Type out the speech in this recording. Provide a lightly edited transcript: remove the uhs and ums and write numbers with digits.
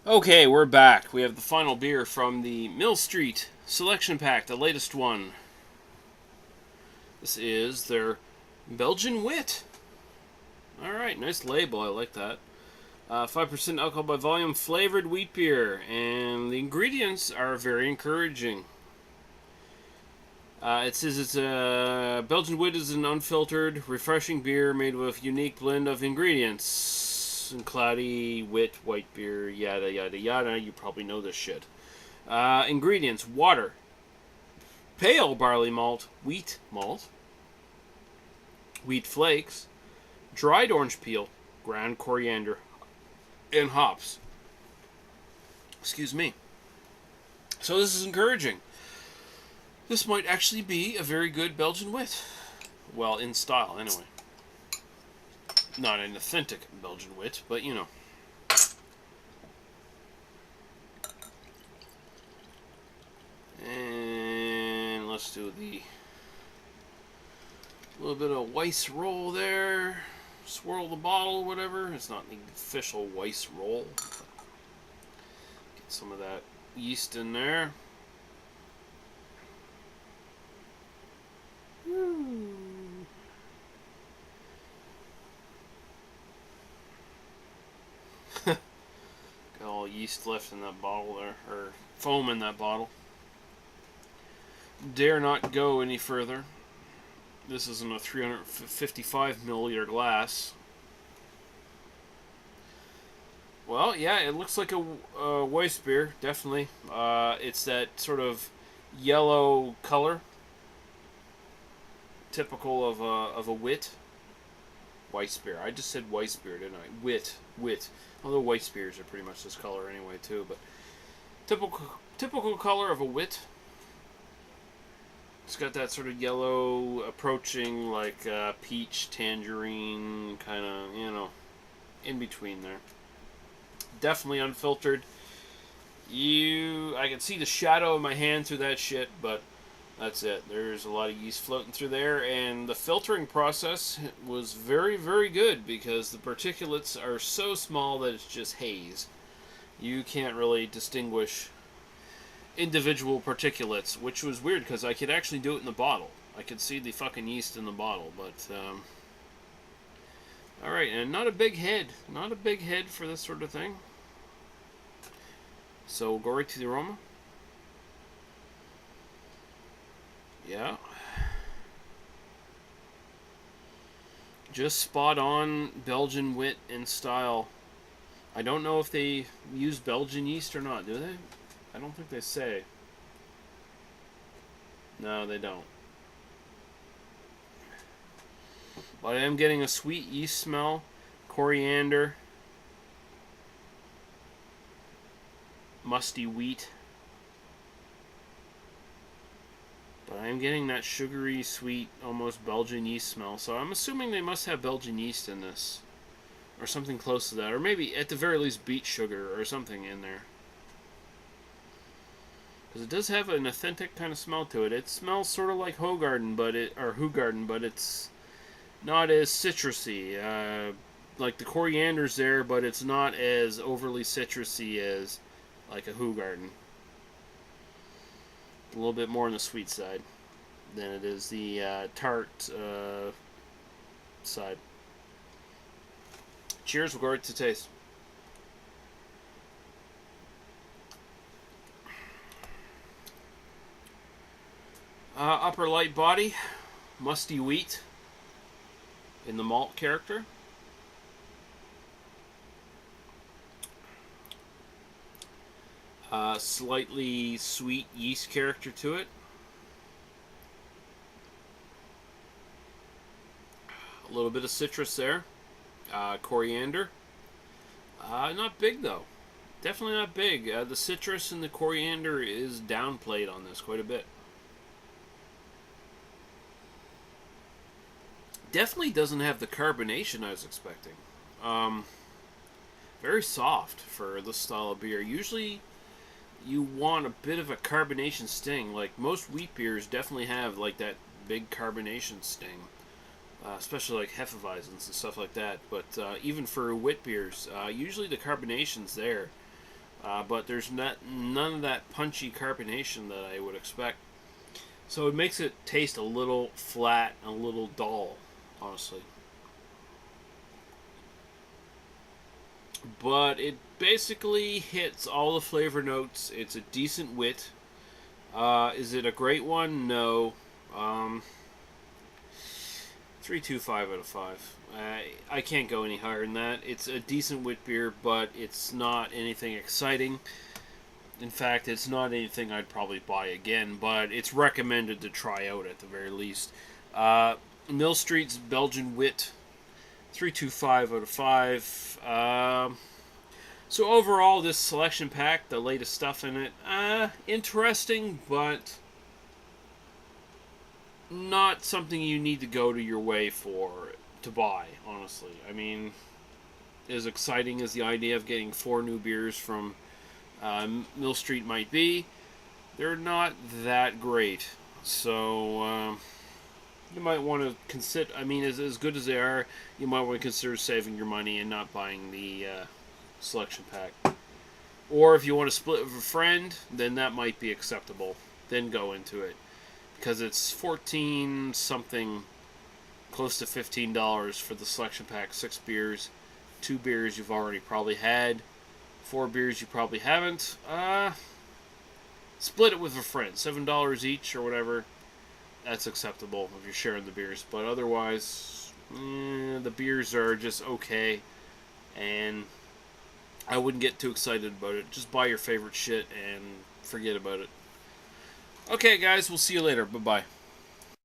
Okay, we're back. We have the final beer from the Mill Street Selection Pack, the latest one. This is their Belgian Wit. Alright, nice label. I like that. 5% alcohol by volume, flavored wheat beer, and the ingredients are very encouraging. It says it's a Belgian Wit is an unfiltered, refreshing beer made with unique blend of ingredients. And cloudy, wit, white beer, yada yada yada. You probably know this shit. Ingredients: water, pale barley malt, wheat flakes, dried orange peel, ground coriander, and hops. Excuse me. So this is encouraging. This might actually be a very good Belgian wit. Well, in style, anyway. Not an authentic Belgian wit, but you know. And let's do the little bit of Weiss roll there. Swirl the bottle, whatever. It's not the official Weiss roll. Get some of that yeast in there. Got all yeast left in that bottle there, or foam in that bottle. Dare not go any further. This is in a 355 milliliter glass. Well, yeah, it looks like a Weiss beer, definitely. It's that sort of yellow color, typical of a wit. Weiss beer. I just said Weiss beer, didn't I? Wit. Although Weiss beers are pretty much this color anyway, too. But typical color of a wit. It's got that sort of yellow approaching, like peach, tangerine, kind of, in between there. Definitely unfiltered. I can see the shadow of my hand through that shit, but that's it. There's a lot of yeast floating through there, and the filtering process was very, very good because the particulates are so small that it's just haze. You can't really distinguish individual particulates, which was weird because I could actually do it in the bottle. I could see the fucking yeast in the bottle, but alright, and not a big head. Not a big head for this sort of thing. So we'll go right to the aroma. Yeah. Just spot on Belgian wit and style. I don't know if they use Belgian yeast or not, do they? I don't think they say. No, they don't. But I am getting a sweet yeast smell, coriander, musty wheat. But I am getting that sugary, sweet, almost Belgian yeast smell. So I'm assuming they must have Belgian yeast in this. Or something close to that. Or maybe, at the very least, beet sugar or something in there. Because it does have an authentic kind of smell to it. It smells sort of like Hogarden, but it's not as citrusy. Like the coriander's there, but it's not as overly citrusy as like a Hogarden. A little bit more on the sweet side than it is the tart side. Cheers, we'll go right to taste. Upper light body, musty wheat in the malt character. Slightly sweet yeast character to it. A little bit of citrus there. Coriander. Not big though. Definitely not big. The citrus and the coriander is downplayed on this quite a bit. Definitely doesn't have the carbonation I was expecting. Very soft for this style of beer. Usually you want a bit of a carbonation sting. Like most wheat beers definitely have like that big carbonation sting. Especially like Hefeweizens and stuff like that. But even for wit beers, usually the carbonation's there. but there's none of that punchy carbonation that I would expect. So it makes it taste a little flat and a little dull, honestly. But it basically hits all the flavor notes. It's a decent wit. Is it a great one? No. 3.25 out of 5. I can't go any higher than that. It's a decent wit beer, but it's not anything exciting. In fact, it's not anything I'd probably buy again, but it's recommended to try out at the very least. Mill Street's Belgian Wit, 3.25 out of 5. So overall, this selection pack, the latest stuff in it, interesting, but not something you need to go to your way to buy, honestly. I mean, as exciting as the idea of getting 4 new beers from Mill Street might be, they're not that great. So you might want to consider, I mean, as good as they are, you might want to consider saving your money and not buying the selection pack. Or if you want to split with a friend, then that might be acceptable. Then go into it. Because it's 14 something, close to $15 for the selection pack. 6 beers, 2 beers you've already probably had, 4 beers you probably haven't. Split it with a friend, $7 each or whatever. That's acceptable if you're sharing the beers. But otherwise, the beers are just okay, and I wouldn't get too excited about it. Just buy your favorite shit and forget about it. Okay, guys, we'll see you later. Bye-bye.